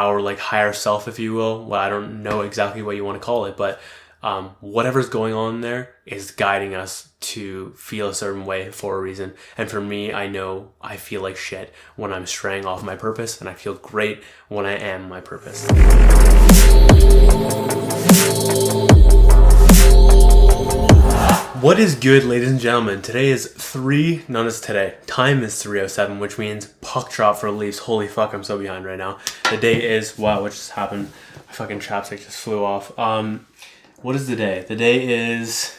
our like higher self, if you will. Well, I don't know exactly what you want to call it, but whatever's going on there is guiding us to feel a certain way for a reason. And for me, I know I feel like shit when I'm straying off my purpose, and I feel great when I am my purpose. What is good, ladies and gentlemen? Today is time is 3:07, which means puck drop for Leafs. Holy fuck, I'm so behind right now. The day is, wow, what just happened? My fucking chapstick just flew off. What is the day? The day is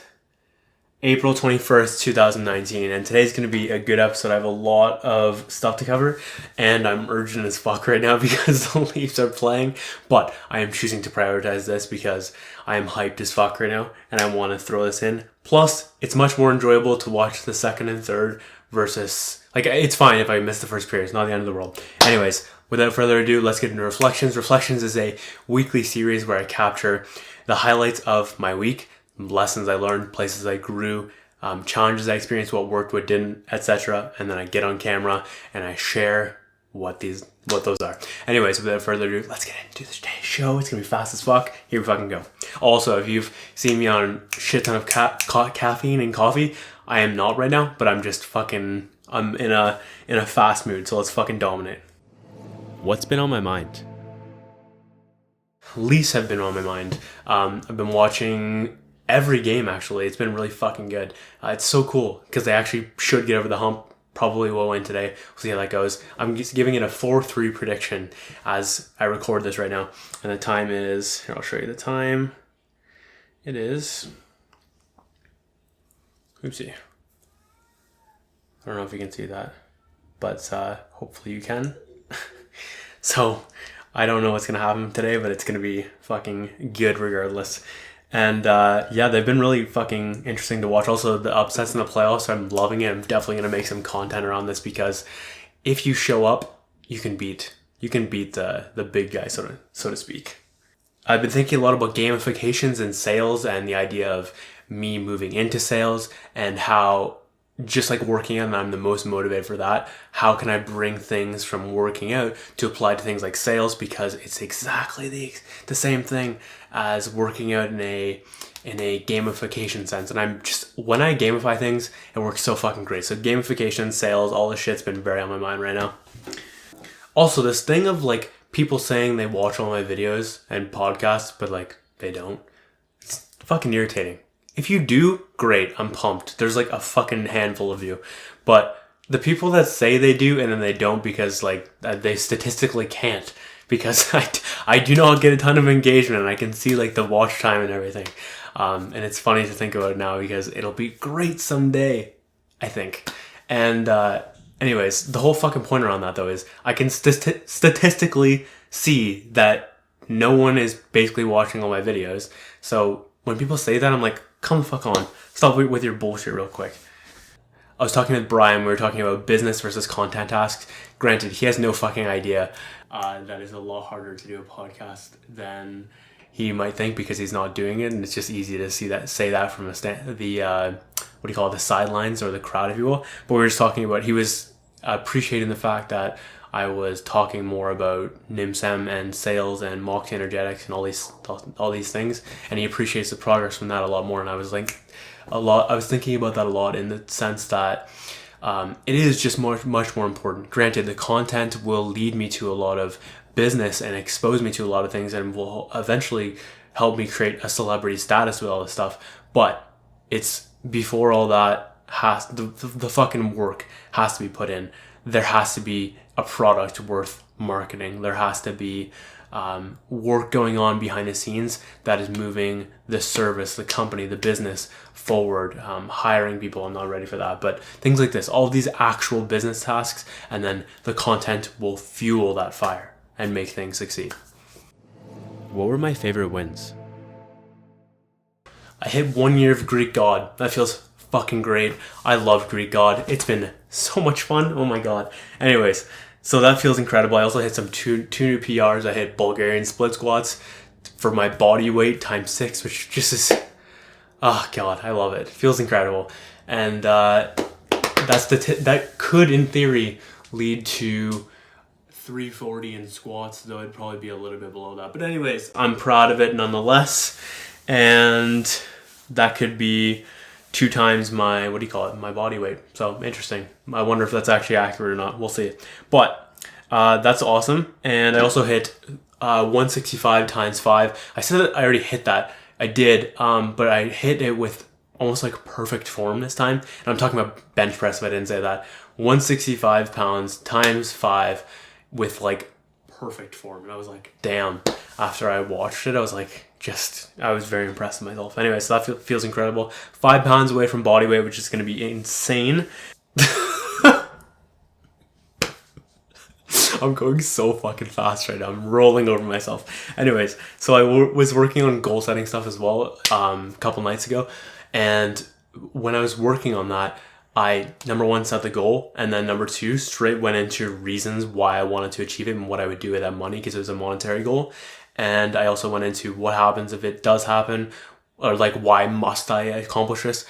April 21st, 2019, and today's going to be a good episode. I have a lot of stuff to cover, and I'm urgent as fuck right now because the Leafs are playing, but I am choosing to prioritize this because I am hyped as fuck right now, and I want to throw this in. Plus, it's much more enjoyable to watch the second and third versus, like, it's fine if I miss the first period. It's not the end of the world. Anyways, without further ado, let's get into Reflections. Reflections is a weekly series where I capture the highlights of my week, lessons I learned, places I grew, challenges I experienced, what worked, what didn't, etc. And then I get on camera and I share what those are. Anyways, without further ado, let's get into today's show. It's gonna be fast as fuck. Here we fucking go. Also, if you've seen me on shit ton of caffeine and coffee, I am not right now, but I'm just fucking, I'm in a fast mood, so let's fucking dominate. What's been on my mind? Leafs have been on my mind. I've been watching every game, actually. It's been really fucking good. It's so cool because they actually should get over the hump. Probably will win today. We'll see how that goes. I'm just giving it a 4-3 prediction as I record this right now. And the time is, here, I'll show you the time. It is, oopsie. I don't know if you can see that, but hopefully you can. So I don't know what's going to happen today, but it's going to be fucking good regardless. And yeah, they've been really fucking interesting to watch. Also, the upsets in the playoffs, I'm loving it. I'm definitely going to make some content around this because if you show up, you can beat the big guy, so to speak. I've been thinking a lot about gamifications and sales and the idea of me moving into sales and how, just like working out, and I'm the most motivated for that, how can I bring things from working out to apply to things like sales, because it's exactly the same thing as working out in a gamification sense. And I'm just, when I gamify things, it works so fucking great. So gamification, sales, all this shit's been very on my mind right now. Also, this thing of like people saying they watch all my videos and podcasts, but like they don't, it's fucking irritating. If you do, great, I'm pumped. There's like a fucking handful of you. But the people that say they do and then they don't because like they statistically can't, because I do not get a ton of engagement and I can see like the watch time and everything. And it's funny to think about it now because it'll be great someday, I think. And anyways, the whole fucking point around that though is I can statistically see that no one is basically watching all my videos. So when people say that, I'm like, come the fuck on. Stop with your bullshit real quick. I was talking with Brian. We were talking about business versus content tasks. Granted, he has no fucking idea that it's a lot harder to do a podcast than he might think because he's not doing it, and it's just easy to say that from the sidelines or the crowd, if you will. But we were just talking about, he was appreciating the fact that I was talking more about NIMSEM and sales and Moxey energetics and all these things, and he appreciates the progress from that a lot more. And I was like, I was thinking about that a lot in the sense that it is just much more important. Granted, the content will lead me to a lot of business and expose me to a lot of things, and will eventually help me create a celebrity status with all this stuff. But it's before all that the fucking work has to be put in. There has to be a product worth marketing. There has to be work going on behind the scenes that is moving the service, the company, the business forward, hiring people. I'm not ready for that, but things like this, all of these actual business tasks, and then the content will fuel that fire and make things succeed. What were my favorite wins? I hit 1 year of Greek God. That feels fucking great. I love Greek God. It's been so much fun. Oh my god. Anyways, so that feels incredible. I also hit some two new PRs. I hit Bulgarian split squats for my body weight times 6, which just is, oh god, I love it. Feels incredible. And that could in theory lead to 340 in squats, though I'd probably be a little bit below that. But anyways, I'm proud of it nonetheless. And that could be 2 times my, my body weight. So interesting. I wonder if that's actually accurate or not. We'll see. But that's awesome. And I also hit 165 times 5. I said that I already hit that. I did, but I hit it with almost like perfect form this time. And I'm talking about bench press if I didn't say that. 165 pounds times 5 with like perfect form. And I was like, damn. After I watched it, I was like, I was very impressed with myself. Anyway, so that feels incredible. 5 pounds away from body weight, which is going to be insane. I'm going so fucking fast right now. I'm rolling over myself. Anyways, so I was working on goal setting stuff as well a couple nights ago. And when I was working on that, I, number 1, set the goal. And then number 2, straight went into reasons why I wanted to achieve it and what I would do with that money, because it was a monetary goal. And I also went into what happens if it does happen, or like, why must I accomplish this?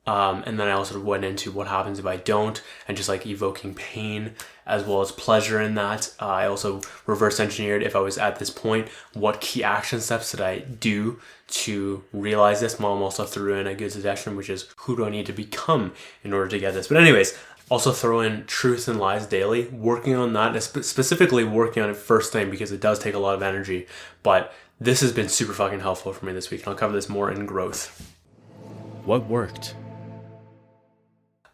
And then I also went into what happens if I don't, and just like evoking pain as well as pleasure in that. I also reverse engineered, if I was at this point, what key action steps did I do to realize this? Mom also threw in a good suggestion, which is, who do I need to become in order to get this? But anyways, also throw in truth and lies daily, working on that, specifically working on it first thing, because it does take a lot of energy. But this has been super fucking helpful for me this week, and I'll cover this more in growth. What worked?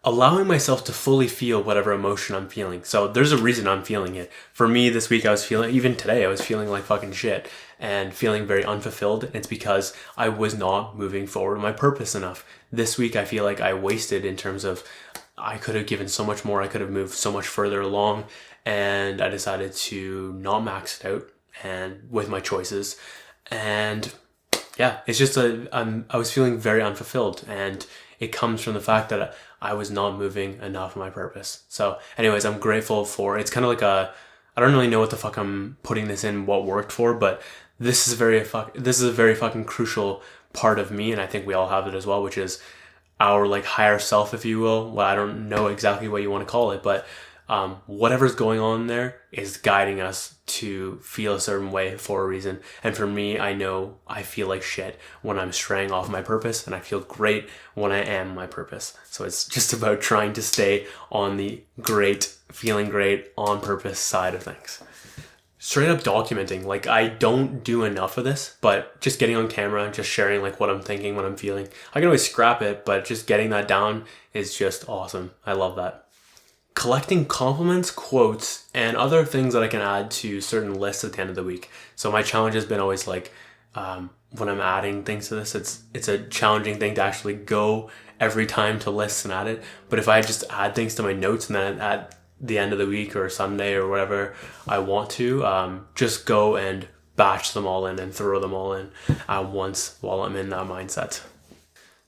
Allowing myself to fully feel whatever emotion I'm feeling. So there's a reason I'm feeling it. For me this week, I was feeling, even today, I was feeling like fucking shit and feeling very unfulfilled. And it's because I was not moving forward with my purpose enough. This week, I feel like I wasted in terms of, I could have given so much more. I could have moved so much further along, and I decided to not max it out and with my choices. And yeah, it's just I was feeling very unfulfilled, and it comes from the fact that I was not moving enough of my purpose. So anyways, I'm grateful for, it's kind of like I don't really know what the fuck I'm putting this in, what worked for, but this is a very fucking crucial part of me, and I think we all have it as well, which is our like higher self, if you will. Well, I don't know exactly what you want to call it, but whatever's going on there is guiding us to feel a certain way for a reason. And for me, I know I feel like shit when I'm straying off my purpose, and I feel great when I am my purpose. So it's just about trying to stay on the feeling great on purpose side of things. Straight up documenting. Like, I don't do enough of this, but just getting on camera and just sharing like what I'm thinking, what I'm feeling. I can always scrap it, but just getting that down is just awesome. I love that. Collecting compliments, quotes, and other things that I can add to certain lists at the end of the week. So my challenge has been always like, when I'm adding things to this, it's a challenging thing to actually go every time to lists and add it. But if I just add things to my notes and then at the end of the week or Sunday or whatever I want to, just go and batch them all in and throw them all in at once while I'm in that mindset.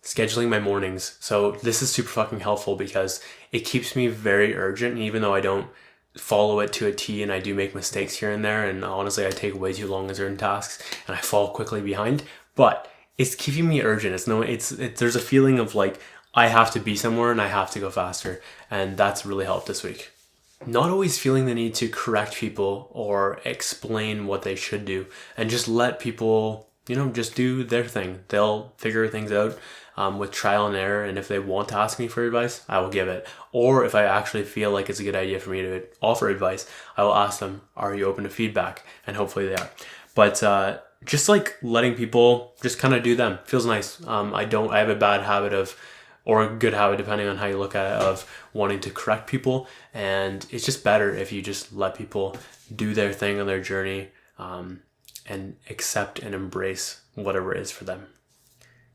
Scheduling my mornings. So this is super fucking helpful because it keeps me very urgent. And even though I don't follow it to a T, and I do make mistakes here and there, and honestly I take way too long in certain tasks and I fall quickly behind, but it's keeping me urgent. There's a feeling of like, I have to be somewhere and I have to go faster. And that's really helped this week. Not always feeling the need to correct people or explain what they should do, and just let people, just do their thing. They'll figure things out with trial and error, and if they want to ask me for advice, I will give it. Or if I actually feel like it's a good idea for me to offer advice, I will ask them, are you open to feedback? And hopefully they are. But just like letting people just kind of do them feels nice. I have a bad habit or a good habit, depending on how you look at it, of wanting to correct people. And it's just better if you just let people do their thing on their journey, and accept and embrace whatever it is for them.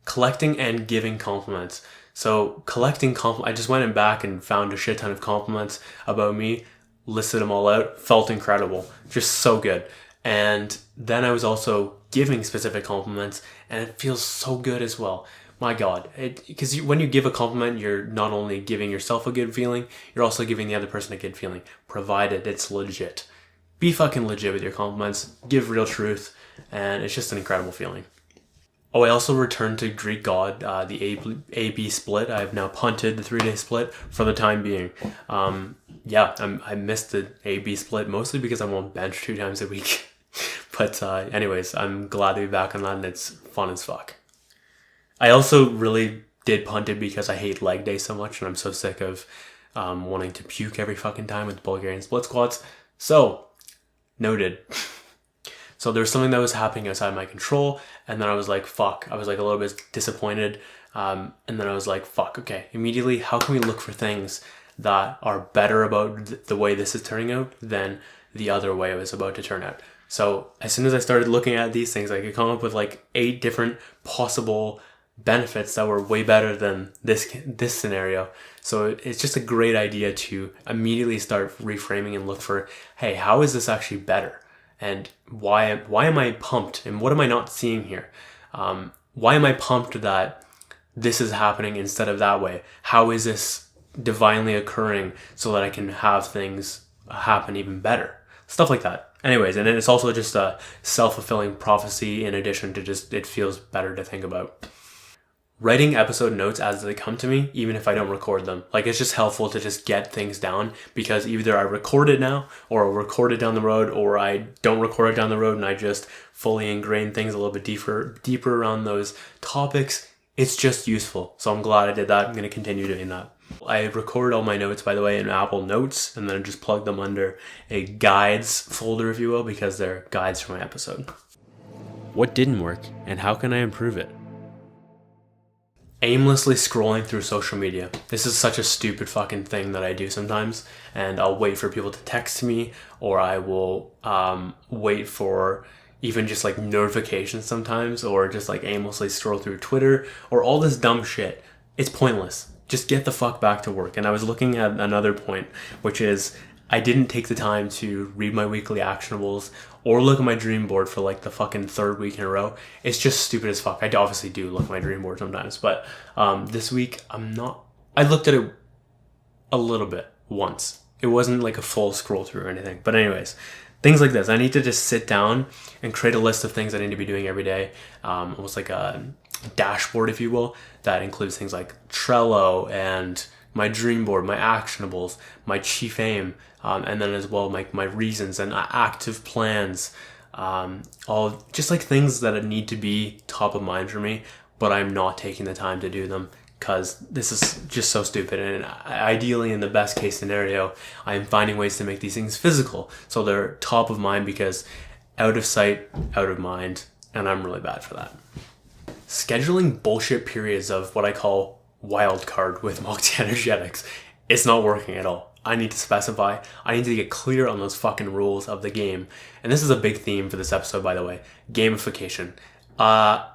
Collecting and giving compliments. So collecting compliments, I just went back and found a shit ton of compliments about me, listed them all out, felt incredible, just so good. And then I was also giving specific compliments, and it feels so good as well. My God, because when you give a compliment, you're not only giving yourself a good feeling, you're also giving the other person a good feeling, provided it's legit. Be fucking legit with your compliments, give real truth, and it's just an incredible feeling. Oh, I also returned to Greek God, the A-B split. I've now punted the 3-day split for the time being. Yeah, I missed the A-B split mostly because I'm on bench 2 times a week. But anyways, I'm glad to be back on that, and it's fun as fuck. I also really did punt it because I hate leg day so much, and I'm so sick of wanting to puke every fucking time with Bulgarian split squats. So, noted. So there was something that was happening outside my control, and then I was like, fuck. I was like a little bit disappointed, and then I was like, fuck, okay. Immediately, how can we look for things that are better about the way this is turning out than the other way it was about to turn out? So as soon as I started looking at these things, I could come up with like 8 different possible benefits that were way better than this scenario. So it's just a great idea to immediately start reframing and look for, hey, how is this actually better? And why am I pumped? And what am I not seeing here? Why am I pumped that this is happening instead of that way? How is this divinely occurring so that I can have things happen even better? Stuff like that. Anyways, and then it's also just a self-fulfilling prophecy in addition to just, it feels better to think about. Writing episode notes as they come to me, even if I don't record them. Like, it's just helpful to just get things down, because either I record it now, or I'll record it down the road, or I don't record it down the road and I just fully ingrain things a little bit deeper around those topics. It's just useful. So I'm glad I did that. I'm going to continue doing that. I record all my notes, by the way, in Apple Notes, and then just plug them under a guides folder, if you will, because they're guides for my episode. What didn't work, and how can I improve it? Aimlessly scrolling through social media. This is such a stupid fucking thing that I do sometimes, and I'll wait for people to text me, or I will wait for even just like notifications sometimes, or just like aimlessly scroll through Twitter, or all this dumb shit. It's pointless. Just get the fuck back to work. And I was looking at another point, which is I didn't take the time to read my weekly actionables or look at my dream board for like the fucking 3rd week in a row. It's just stupid as fuck. I obviously do look at my dream board sometimes, but this week I looked at it a little bit once. It wasn't like a full scroll through or anything. But anyways, things like this. I need to just sit down and create a list of things I need to be doing every day. Almost like a dashboard, if you will, that includes things like Trello and my dream board, my actionables, my chief aim, and then as well my reasons and active plans, all just like things that need to be top of mind for me, but I'm not taking the time to do them because this is just so stupid. And ideally, in the best case scenario, I'm finding ways to make these things physical so they're top of mind, because out of sight, out of mind, and I'm really bad for that. Scheduling bullshit periods of what I call wild card with Moxey energetics, it's not working at all. I need to specify. I need to get clear on those fucking rules of the game. And this is a big theme for this episode, by the way. Gamification.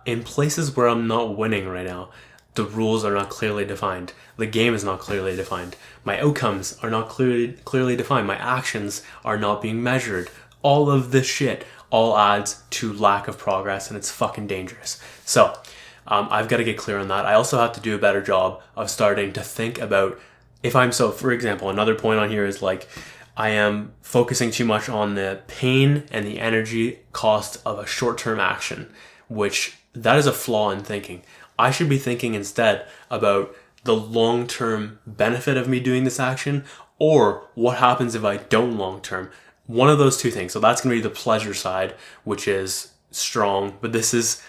In places where I'm not winning right now, the rules are not clearly defined. The game is not clearly defined. My outcomes are not clearly defined. My actions are not being measured. All of this shit all adds to lack of progress, and it's fucking dangerous. So I've got to get clear on that. I also have to do a better job of starting to think about for example, another point on here is like, I am focusing too much on the pain and the energy cost of a short-term action, which that is a flaw in thinking. I should be thinking instead about the long-term benefit of me doing this action, or what happens if I don't long-term. One of those two things. So that's going to be the pleasure side, which is strong, but this is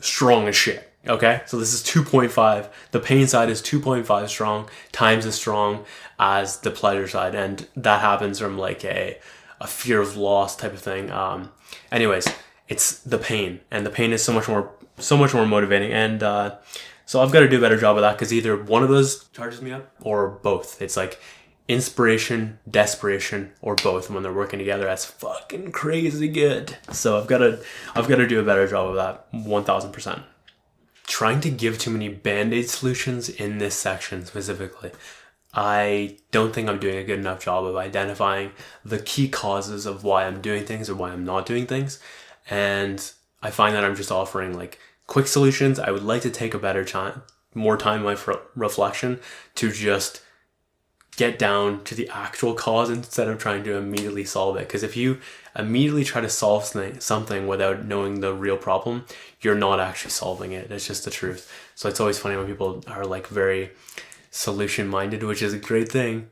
strong as shit. Okay, so this is 2.5. The pain side is 2.5 strong times as strong as the pleasure side, and that happens from like a fear of loss type of thing. Anyways, it's the pain, and the pain is so much more motivating, and so I've got to do a better job of that, because either one of those charges me up or both. It's like inspiration, desperation, or both. And when they're working together, that's fucking crazy good. So I've got to do a better job of that, 1000%. Trying to give too many band-aid solutions in this section specifically. I don't think I'm doing a good enough job of identifying the key causes of why I'm doing things or why I'm not doing things. And I find that I'm just offering like quick solutions. I would like to take more time in my reflection to just get down to the actual cause instead of trying to immediately solve it. Because if you immediately try to solve something without knowing the real problem, you're not actually solving it. It's just the truth. So it's always funny when people are like very solution minded, which is a great thing.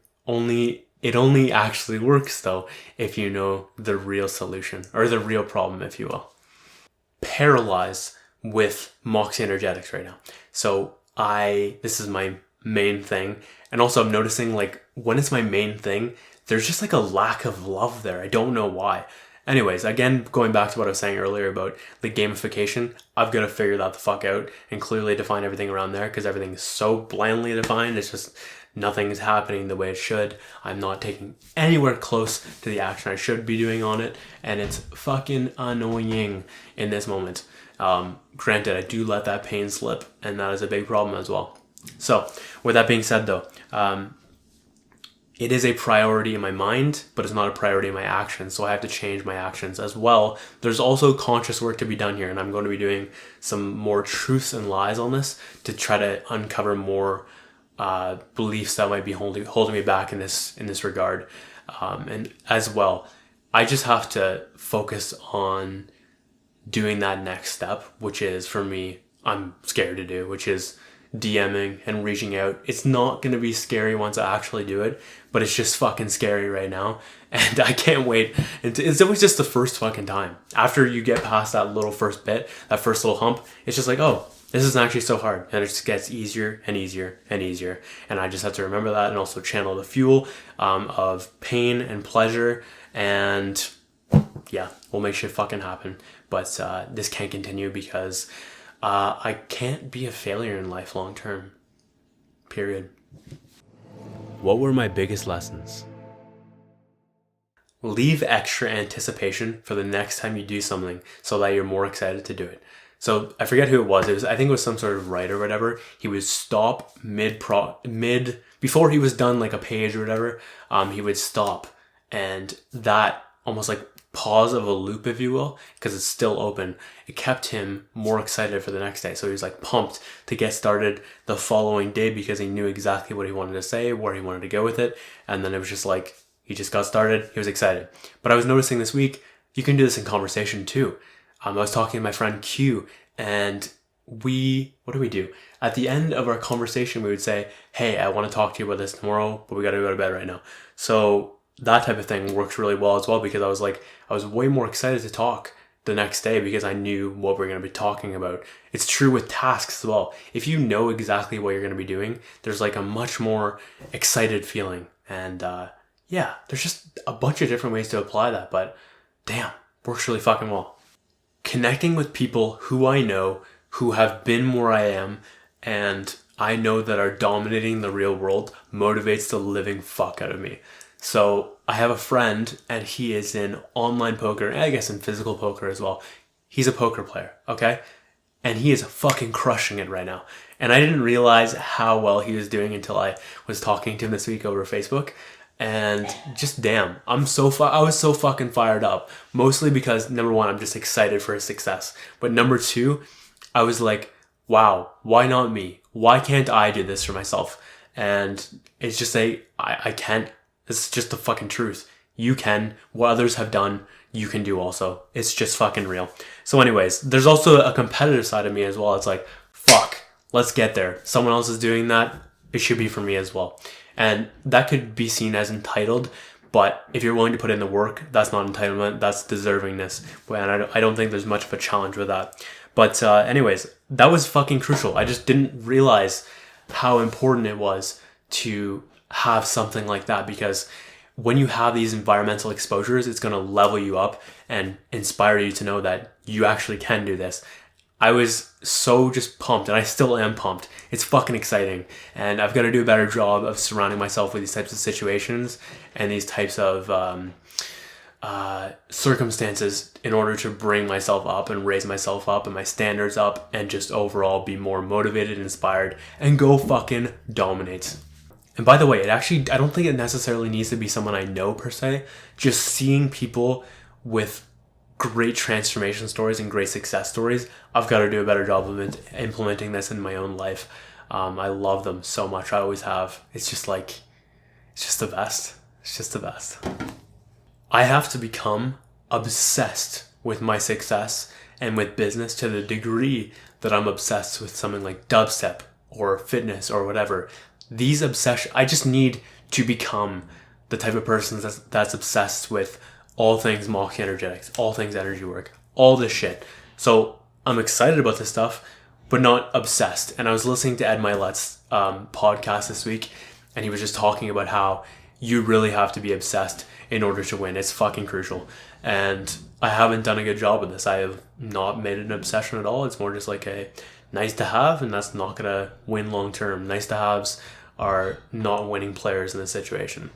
It only actually works though if you know the real solution, or the real problem, if you will. Paralyzed with Moxey energetics right now. So this is my main thing. And also I'm noticing, like, when it's my main thing, there's just like a lack of love there. I don't know why. Anyways, again, going back to what I was saying earlier about the gamification, I've got to figure that the fuck out and clearly define everything around there, because everything is so blandly defined. It's just nothing is happening the way it should. I'm not taking anywhere close to the action I should be doing on it, and it's fucking annoying in this moment. Granted, I do let that pain slip, and that is a big problem as well. So, with that being said though, it is a priority in my mind, but it's not a priority in my actions. So I have to change my actions as well. There's also conscious work to be done here, and I'm going to be doing some more truths and lies on this to try to uncover more beliefs that might be holding me back in this regard. And as well, I just have to focus on doing that next step, which is, for me, I'm scared to do, which is DMing and reaching out. It's not going to be scary once I actually do it, but it's just fucking scary right now, and I can't wait. It's always just the first fucking time. After you get past that little first bit, that first little hump, it's just like, oh, this isn't actually so hard, and it just gets easier and easier and easier, and I just have to remember that, and also channel the fuel of pain and pleasure, and yeah, we'll make shit fucking happen. But this can't continue, because I can't be a failure in life long term. Period. What were my biggest lessons? Leave extra anticipation for the next time you do something so that you're more excited to do it. So I forget who it was. I think it was some sort of writer or whatever. He would stop before he was done like a page or whatever. He would stop, and that almost like pause of a loop, if you will, because it's still open, it kept him more excited for the next day. So he was like pumped to get started the following day, because he knew exactly what he wanted to say, where he wanted to go with it, and then it was just like he just got started, he was excited. But I was noticing this week, you can do this in conversation too. I was talking to my friend Q, and what do we do? At the end of our conversation, we would say, hey, I want to talk to you about this tomorrow, but we got to go to bed right now. So that type of thing works really well as well, because I was way more excited to talk the next day because I knew what we're going to be talking about. It's true with tasks as well. If you know exactly what you're going to be doing, there's like a much more excited feeling. And yeah, there's just a bunch of different ways to apply that, but damn, works really fucking well. Connecting with people who I know, who have been where I am, and I know that are dominating the real world, motivates the living fuck out of me. So I have a friend, and he is in online poker, and I guess in physical poker as well. He's a poker player, okay? And he is fucking crushing it right now. And I didn't realize how well he was doing until I was talking to him this week over Facebook. And just damn, I was so fucking fired up. Mostly because, number one, I'm just excited for his success. But number two, I was like, wow, why not me? Why can't I do this for myself? And it's just I can't. It's just the fucking truth. You can. What others have done, you can do also. It's just fucking real. So anyways, there's also a competitive side of me as well. It's like, fuck, let's get there. Someone else is doing that. It should be for me as well. And that could be seen as entitled, but if you're willing to put in the work, that's not entitlement, that's deservingness. And I don't think there's much of a challenge with that. But anyways, that was fucking crucial. I just didn't realize how important it was to have something like that, because when you have these environmental exposures, it's going to level you up and inspire you to know that you actually can do this. I was so just pumped, and I still am pumped. It's fucking exciting, and I've got to do a better job of surrounding myself with these types of situations and these types of circumstances in order to bring myself up and raise myself up and my standards up, and just overall be more motivated, inspired, and go fucking dominate. And by the way, I don't think it necessarily needs to be someone I know per se. Just seeing people with great transformation stories and great success stories, I've got to do a better job of implementing this in my own life. I love them so much. I always have. It's just like, It's just the best. It's just the best. I have to become obsessed with my success and with business to the degree that I'm obsessed with something like dubstep or fitness or whatever. These obsession, I just need to become the type of person that's obsessed with all things Moxey energetics, all things energy work, all this shit. So I'm excited about this stuff, but not obsessed. And I was listening to Ed Milet's podcast this week, and he was just talking about how you really have to be obsessed in order to win. It's fucking crucial. And I haven't done a good job of this. I have not made it an obsession at all. It's more just like a nice to have, and that's not going to win long term. Nice to haves are not winning players in this situation.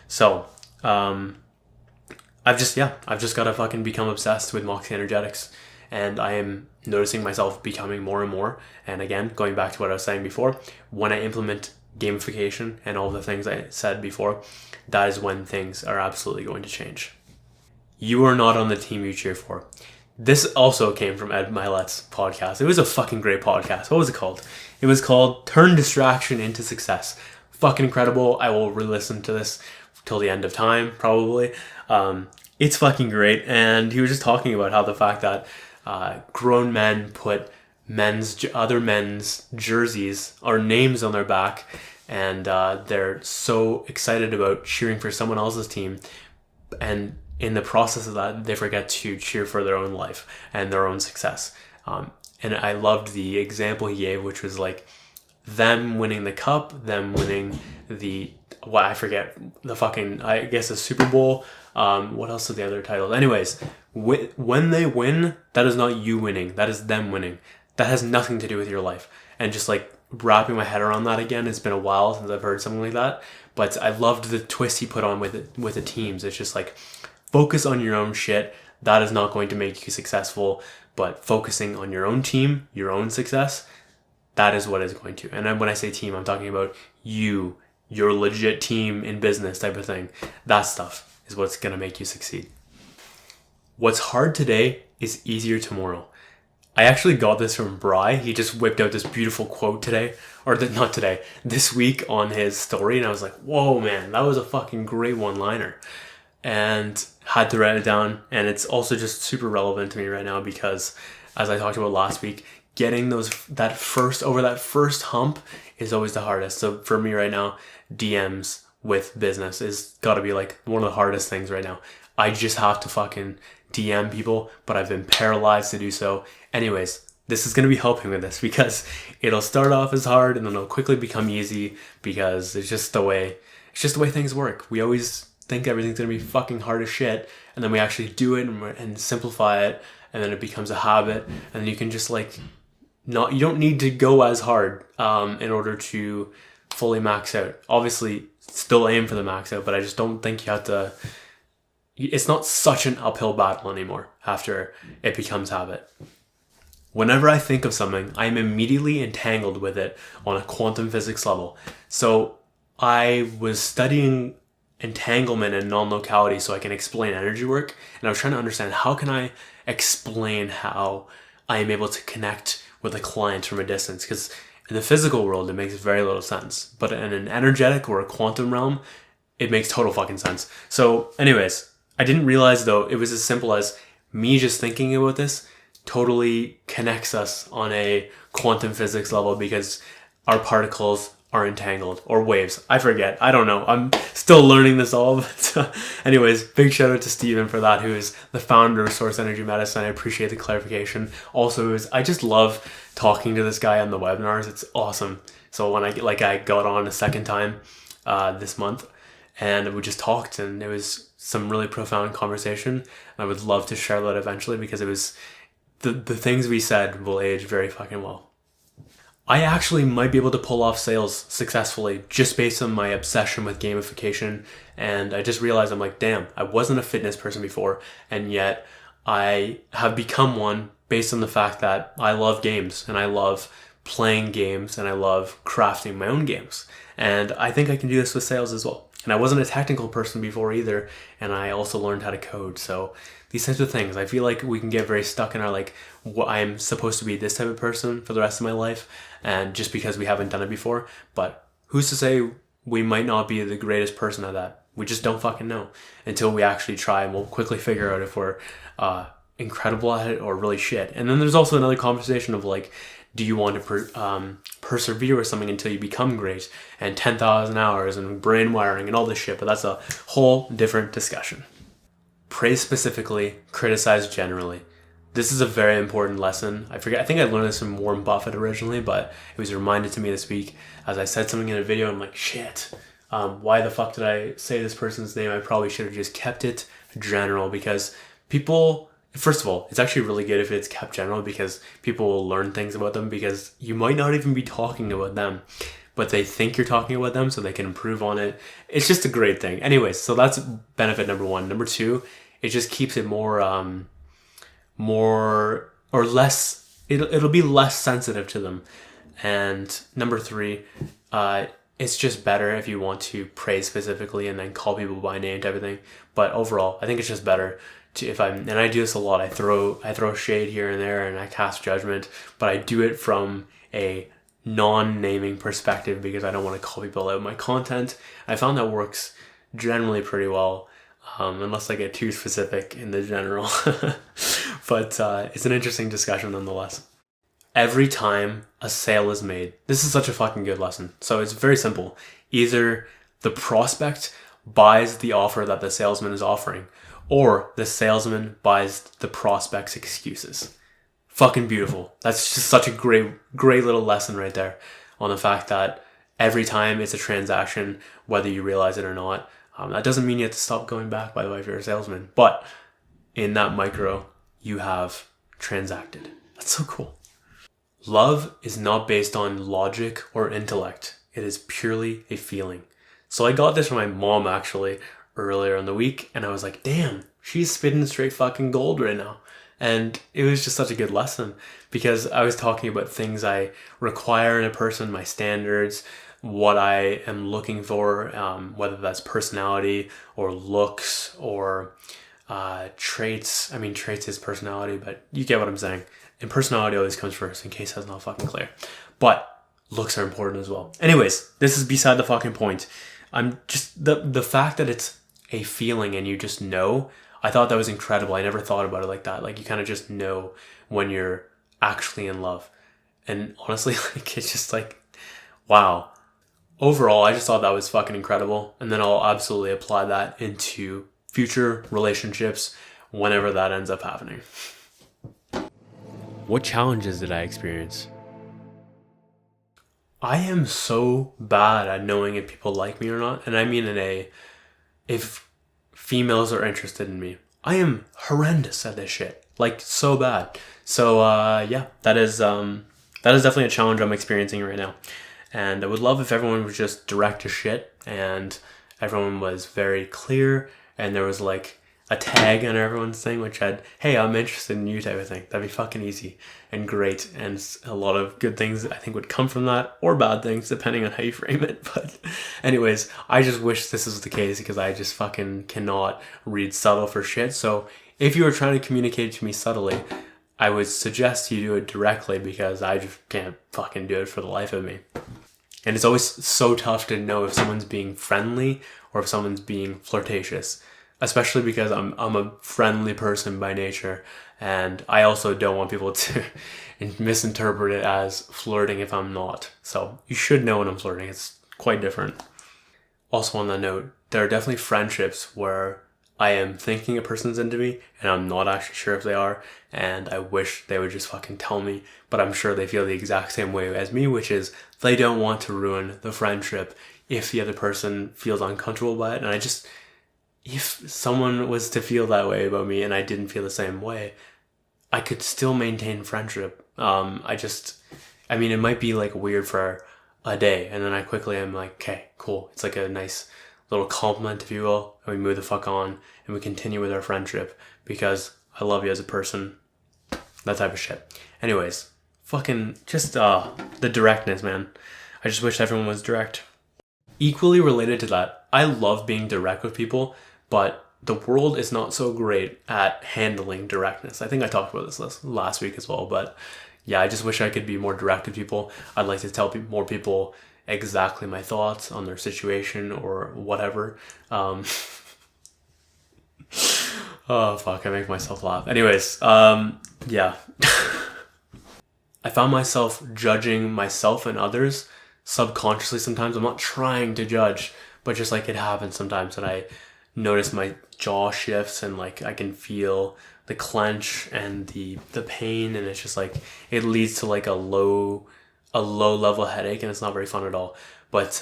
So, I've just got to fucking become obsessed with Moxey energetics. And I am noticing myself becoming more and more. And again, going back to what I was saying before, when I implement gamification and all the things I said before, that is when things are absolutely going to change. You are not on the team you cheer for. This also came from Ed Milet's podcast. It was a fucking great podcast. What was it called? It was called Turn Distraction into Success. Fucking incredible. I will re-listen to this till the end of time, probably. It's fucking great. And he was just talking about how the fact that grown men put other men's jerseys or names on their back, and they're so excited about cheering for someone else's team, and in the process of that, they forget to cheer for their own life and their own success. And I loved the example he gave, which was like them winning the cup, them winning I guess the Super Bowl. What else are the other titles? Anyways, when they win, that is not you winning. That is them winning. That has nothing to do with your life. And just like wrapping my head around that again, it's been a while since I've heard something like that. But I loved the twist he put on with the teams. It's just like, focus on your own shit. That is not going to make you successful. But focusing on your own team, your own success, that is what is going to. And then when I say team, I'm talking about your legit team in business type of thing. That stuff is what's going to make you succeed. What's hard today is easier tomorrow. I actually got this from Bry. He just whipped out this beautiful quote this week on his story. And I was like, whoa, man, that was a fucking great one-liner. And had to write it down. And it's also just super relevant to me right now because, as I talked about last week, getting that first hump is always the hardest. So for me right now, DMs with business is got to be like one of the hardest things right now. I just have to fucking DM people, but I've been paralyzed to do so. Anyways, this is going to be helping with this because it'll start off as hard and then it'll quickly become easy because it's just the way things work. We always think everything's going to be fucking hard as shit, and then we actually do it and simplify it, and then it becomes a habit, and you can just you don't need to go as hard in order to fully max out. Obviously, still aim for the max out, but I just don't think you have to. It's not such an uphill battle anymore after it becomes habit. Whenever I think of something, I am immediately entangled with it on a quantum physics level. So I was studying entanglement and non-locality so I can explain energy work, and I was trying to understand how can I explain how I am able to connect with a client from a distance, because in the physical world it makes very little sense, but in an energetic or a quantum realm it makes total fucking sense. So anyways, I didn't realize though it was as simple as me just thinking about this totally connects us on a quantum physics level because our particles are entangled, or waves. I forget. I don't know. I'm still learning this all. But anyways, big shout out to Steven for that, who is the founder of Source Energy Medicine. I appreciate the clarification. Also, I just love talking to this guy on the webinars. It's awesome. So when I got on a second time this month, and we just talked, and it was some really profound conversation. I would love to share that eventually because it was the things we said will age very fucking well. I actually might be able to pull off sales successfully just based on my obsession with gamification. And I just realized I'm like, damn, I wasn't a fitness person before. And yet I have become one based on the fact that I love games and I love playing games and I love crafting my own games. And I think I can do this with sales as well. And I wasn't a technical person before either. And I also learned how to code. So these types of things, I feel like we can get very stuck in our I'm supposed to be this type of person for the rest of my life. And just because we haven't done it before, but who's to say we might not be the greatest person at that. We just don't fucking know until we actually try, and we'll quickly figure out if we're incredible at it or really shit. And then there's also another conversation of like, do you want to persevere with something until you become great, and 10,000 hours and brain wiring and all this shit, but that's a whole different discussion. Praise specifically, criticize generally. This is a very important lesson. I think I learned this from Warren Buffett originally, but it was reminded to me this week as I said something in a video. I'm like, shit, why the fuck did I say this person's name? I probably should have just kept it general, because people, first of all, it's actually really good if it's kept general, because people will learn things about them, because you might not even be talking about them, but they think you're talking about them so they can improve on it. It's just a great thing. Anyways, so that's benefit number one. Number two, it just keeps it more or less, it'll be less sensitive to them. And number three, it's just better if you want to praise specifically and then call people by name type of thing. But overall, I think it's just better to, and I do this a lot, I throw shade here and there and I cast judgment, but I do it from a non-naming perspective because I don't want to call people out my content. I found that works generally pretty well. Unless I get too specific in the general. But it's an interesting discussion nonetheless. Every time a sale is made, this is such a fucking good lesson. So it's very simple. Either the prospect buys the offer that the salesman is offering, or the salesman buys the prospect's excuses. Fucking beautiful. That's just such a great little lesson right there on the fact that every time it's a transaction, whether you realize it or not, that doesn't mean you have to stop going back, by the way, if you're a salesman. But in that micro, you have transacted. That's so cool. Love is not based on logic or intellect. It is purely a feeling. So I got this from my mom, actually, earlier in the week. And I was like, damn, she's spitting straight fucking gold right now. And it was just such a good lesson, because I was talking about things I require in a person, my standards, what I am looking for, whether that's personality or looks or traits. I mean, traits is personality, but you get what I'm saying. And personality always comes first, in case that's not fucking clear. But looks are important as well. Anyways, this is beside the fucking point. I'm just, the fact that it's a feeling and you just know, I thought that was incredible. I never thought about it like that. Like, you kind of just know when you're actually in love. And honestly, like, it's just like, wow. Overall, I just thought that was fucking incredible. And then I'll absolutely apply that into future relationships whenever that ends up happening. What challenges did I experience? I am so bad at knowing if people like me or not. And I mean if females are interested in me. I am horrendous at this shit. Like, so bad. So, yeah, that is definitely a challenge I'm experiencing right now. And I would love if everyone was just direct as shit and everyone was very clear and there was like a tag on everyone's thing which had, hey, I'm interested in you type of thing. That'd be fucking easy and great. And a lot of good things I think would come from that, or bad things depending on how you frame it. But anyways, I just wish this was the case, because I just fucking cannot read subtle for shit. So if you were trying to communicate to me subtly, I would suggest you do it directly, because I just can't fucking do it for the life of me. And it's always so tough to know if someone's being friendly or if someone's being flirtatious, especially because I'm a friendly person by nature, and I also don't want people to misinterpret it as flirting if I'm not. So you should know when I'm flirting. It's quite different. Also on that note, there are definitely friendships where I am thinking a person's into me and I'm not actually sure if they are, and I wish they would just fucking tell me, but I'm sure they feel the exact same way as me, which is they don't want to ruin the friendship if the other person feels uncomfortable by it. And if someone was to feel that way about me and I didn't feel the same way, I could still maintain friendship. I mean, it might be like weird for a day, and then I quickly am like, okay, cool. It's like a nice little compliment, if you will, and we move the fuck on and we continue with our friendship because I love you as a person. That type of shit. Anyways, fucking just the directness, man. I just wish everyone was direct. Equally related to that, I love being direct with people, but the world is not so great at handling directness. I think I talked about this last week as well, but yeah, I just wish I could be more direct with people. I'd like to tell more people exactly my thoughts on their situation or whatever. Oh fuck, I make myself laugh. Anyways, yeah. I found myself judging myself and others subconsciously sometimes. I'm not trying to judge, but just like it happens sometimes that I notice my jaw shifts and like I can feel the clench and the pain, and it's just like it leads to like a low level headache, and it's not very fun at all. But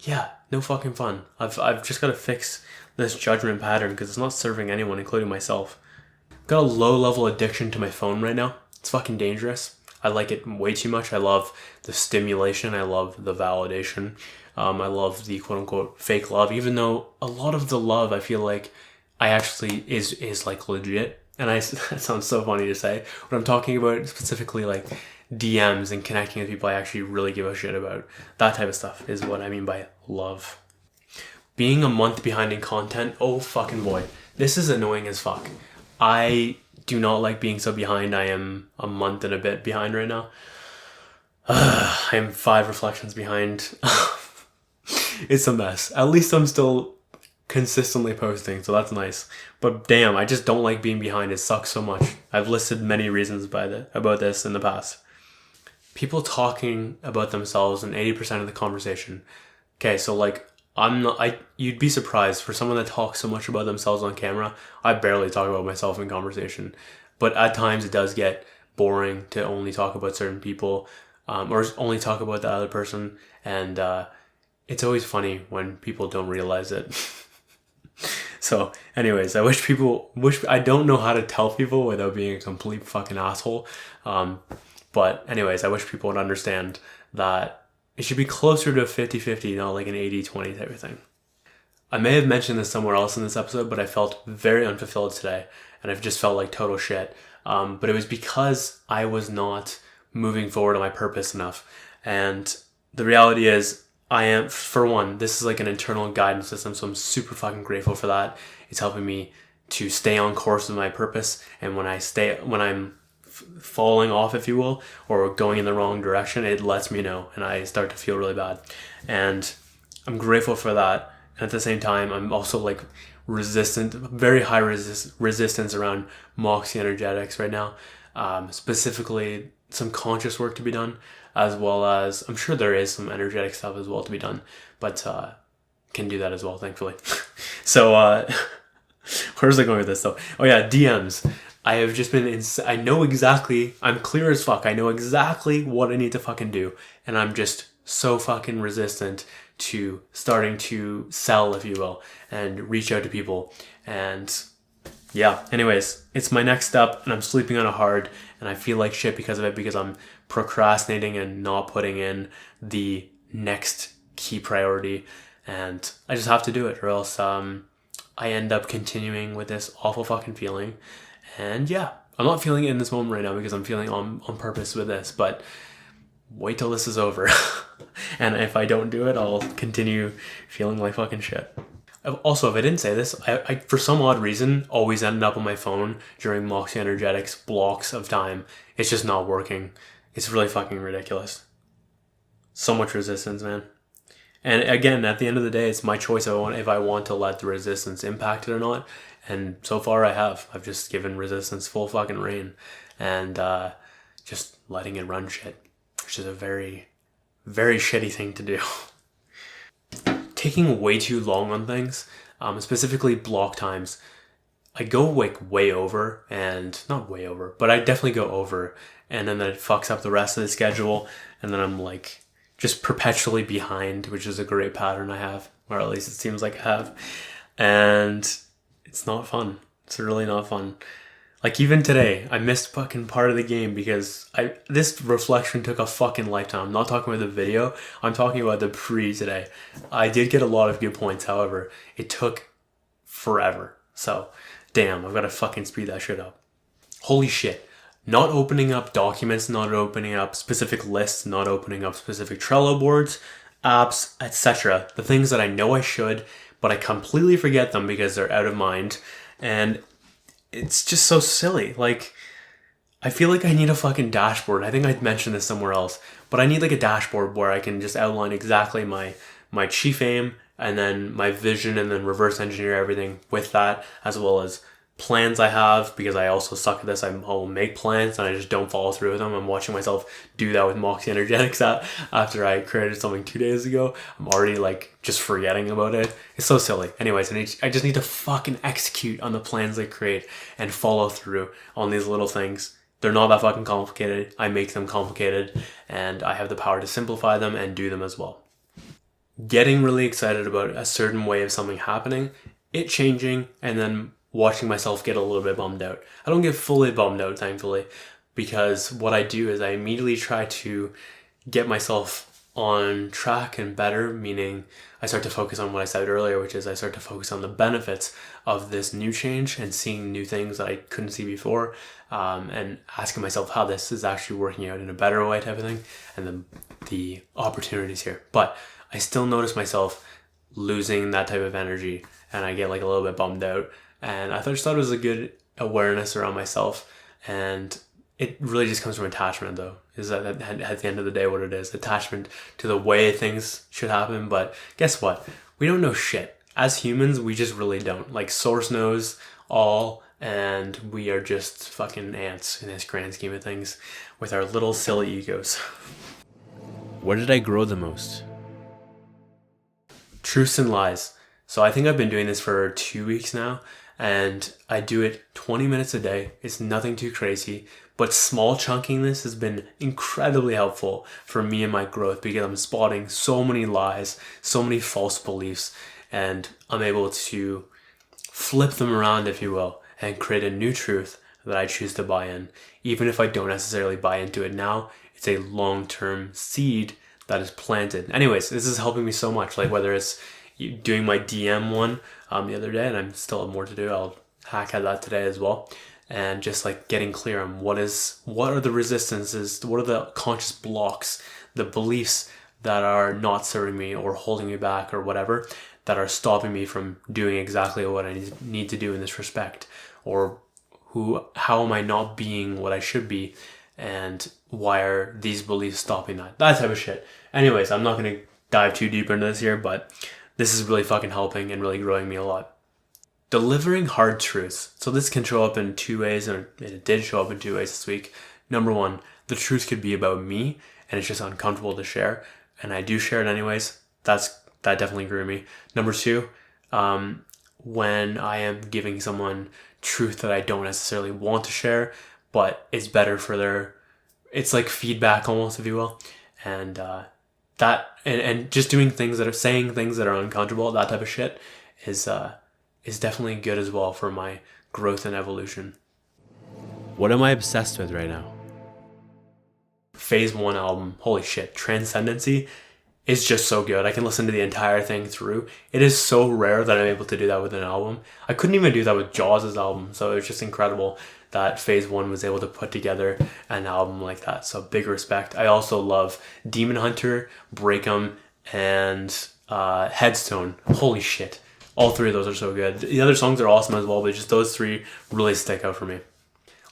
yeah, no fucking fun. I've just got to fix this judgment pattern because it's not serving anyone, including myself. I've got a low level addiction to my phone right now. It's fucking dangerous. I like it way too much. I love the stimulation. I love the validation. I love the quote unquote fake love, even though a lot of the love I feel like I actually is like legit. And that sounds so funny to say, but I'm talking about specifically like DMs and connecting with people I actually really give a shit about. That type of stuff is what I mean by love. Being a month behind in content, oh fucking boy, this is annoying as fuck. I do not like being so behind. I am a month and a bit behind right now. I am 5 reflections behind. It's a mess. At least I'm still consistently posting, so that's nice. But damn, I just don't like being behind. It sucks so much. I've listed many reasons about this in the past. People talking about themselves in 80% of the conversation. Okay, so like you'd be surprised for someone that talks so much about themselves on camera. I barely talk about myself in conversation, but at times it does get boring to only talk about certain people, or only talk about the other person. And it's always funny when people don't realize it. So anyways, I don't know how to tell people without being a complete fucking asshole. But anyways, I wish people would understand that it should be closer to a 50-50, not like an 80-20 type of thing. I may have mentioned this somewhere else in this episode, but I felt very unfulfilled today, and I've just felt like total shit. But it was because I was not moving forward on my purpose enough. And the reality is, I am, for one, this is like an internal guidance system, so I'm super fucking grateful for that. It's helping me to stay on course with my purpose, and when I'm falling off, if you will, or going in the wrong direction, it lets me know, and I start to feel really bad. And I'm grateful for that. And at the same time, I'm also like resistant, very high resistance around Moxey energetics right now. Specifically, some conscious work to be done, as well as I'm sure there is some energetic stuff as well to be done, but can do that as well, thankfully. So where's I going with this though? Oh yeah, DMs. I have just been I know exactly, I'm clear as fuck. I know exactly what I need to fucking do. And I'm just so fucking resistant to starting to sell, if you will, and reach out to people. And yeah, anyways, it's my next step, and I'm sleeping on it hard, and I feel like shit because of it, because I'm procrastinating and not putting in the next key priority. And I just have to do it, or else I end up continuing with this awful fucking feeling. And yeah, I'm not feeling it in this moment right now because I'm feeling on purpose with this, but wait till this is over. And if I don't do it, I'll continue feeling like fucking shit. Also, if I didn't say this, I for some odd reason always end up on my phone during Moxey Energetics blocks of time. It's just not working. It's really fucking ridiculous. So much resistance, man. And again, at the end of the day, it's my choice if I want to let the resistance impact it or not. And so far I have. I've just given resistance full fucking reign. And just letting it run shit. Which is a very, very shitty thing to do. Taking way too long on things, specifically block times. I go like way over, and not way over, but I definitely go over. And then it fucks up the rest of the schedule. And then I'm like just perpetually behind, which is a great pattern I have, or at least it seems like I have. And it's not fun. It's really not fun. Like even today, I missed fucking part of the game because this reflection took a fucking lifetime. I'm not talking about the video. I'm talking about the pre today. I did get a lot of good points. However, it took forever. So, damn, I've got to fucking speed that shit up. Holy shit. Not opening up documents, not opening up specific lists, not opening up specific Trello boards, apps, etc. The things that I know I should, but I completely forget them because they're out of mind. And it's just so silly. Like, I feel like I need a fucking dashboard. I think I'd mentioned this somewhere else, but I need like a dashboard where I can just outline exactly my chief aim and then my vision and then reverse engineer everything with that, as well as plans I have, because I also suck at this. I'll make plans and I just don't follow through with them. I'm watching myself do that with Moxey Energetics after I created something 2 days ago. I'm already like just forgetting about it. It's so silly. Anyways, I just need to fucking execute on the plans I create and follow through on these little things. They're not that fucking complicated. I make them complicated, and I have the power to simplify them and do them as well. Getting really excited about a certain way of something happening, it changing, and then watching myself get a little bit bummed out. I don't get fully bummed out, thankfully, because what I do is I immediately try to get myself on track and better, meaning I start to focus on what I said earlier, which is I start to focus on the benefits of this new change and seeing new things that I couldn't see before, and asking myself how this is actually working out in a better way type of thing, and then the opportunities here. But I still notice myself losing that type of energy, and I get like a little bit bummed out. And I just thought it was a good awareness around myself, and it really just comes from attachment, though. Is that at the end of the day what it is? Attachment to the way things should happen. But guess what? We don't know shit. As humans, we just really don't. Like, Source knows all, and we are just fucking ants in this grand scheme of things with our little silly egos. Where did I grow the most? Truths and lies. So I think I've been doing this for 2 weeks now, and I do it 20 minutes a day. It's nothing too crazy, but small chunking this has been incredibly helpful for me and my growth, because I'm spotting so many lies, so many false beliefs, and I'm able to flip them around, if you will, and create a new truth that I choose to buy in. Even if I don't necessarily buy into it now, it's a long-term seed that is planted. Anyways, this is helping me so much. Like, whether it's doing my DM one the other day, and I'm still have more to do. I'll hack at that today as well. And just like getting clear on what are the resistances, what are the conscious blocks, the beliefs that are not serving me or holding me back or whatever, that are stopping me from doing exactly what I need to do in this respect, or how am I not being what I should be, and why are these beliefs stopping that type of shit. Anyways, I'm not going to dive too deep into this here, but this is really fucking helping and really growing me a lot. Delivering hard truths. So this can show up in two ways, and it did show up in 2 ways this week. Number one, the truth could be about me, and it's just uncomfortable to share, and I do share it anyways. That definitely grew me. Number two, when I am giving someone truth that I don't necessarily want to share, but it's better for it's like feedback almost, if you will, and and just doing things saying things that are uncomfortable, that type of shit is definitely good as well for my growth and evolution. What am I obsessed with right now? Phase 1 album, holy shit, Transcendency is just so good. I can listen to the entire thing through. It is so rare that I'm able to do that with an album. I couldn't even do that with Jaws' album, so it was just incredible that Phase 1 was able to put together an album like that. So big respect. I also love Demon Hunter, Breakum, and Headstone. Holy shit. All 3 of those are so good. The other songs are awesome as well, but just those 3 really stick out for me.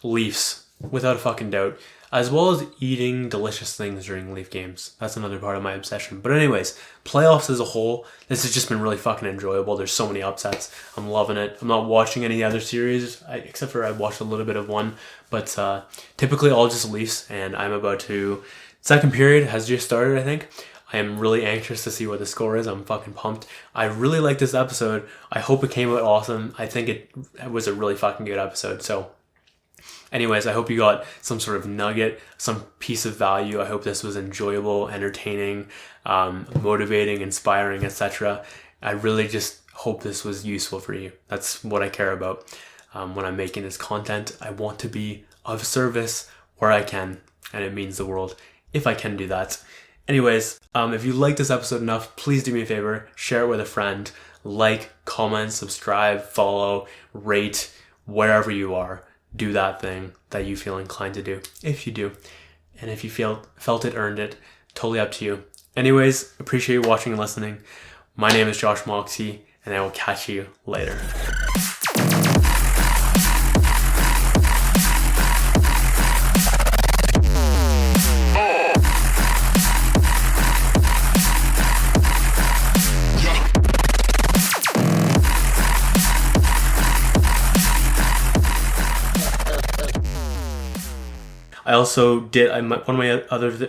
Leafs, without a fucking doubt. As well as eating delicious things during Leaf games. That's another part of my obsession. But anyways, playoffs as a whole, this has just been really fucking enjoyable. There's so many upsets. I'm loving it. I'm not watching any other series, except for I watched a little bit of one. But typically all just Leafs, and I'm about to... Second period has just started, I think. I am really anxious to see what the score is. I'm fucking pumped. I really like this episode. I hope it came out awesome. I think it was a really fucking good episode. So anyways, I hope you got some sort of nugget, some piece of value. I hope this was enjoyable, entertaining, motivating, inspiring, etc. I really just hope this was useful for you. That's what I care about when I'm making this content. I want to be of service where I can, and it means the world if I can do that. Anyways, if you like this episode enough, please do me a favor, share it with a friend, like, comment, subscribe, follow, rate, wherever you are. Do that thing that you feel inclined to do, if you do. And if you felt it, earned it, totally up to you. Anyways, appreciate you watching and listening. My name is Josh Moxey, and I will catch you later. I also did one of my other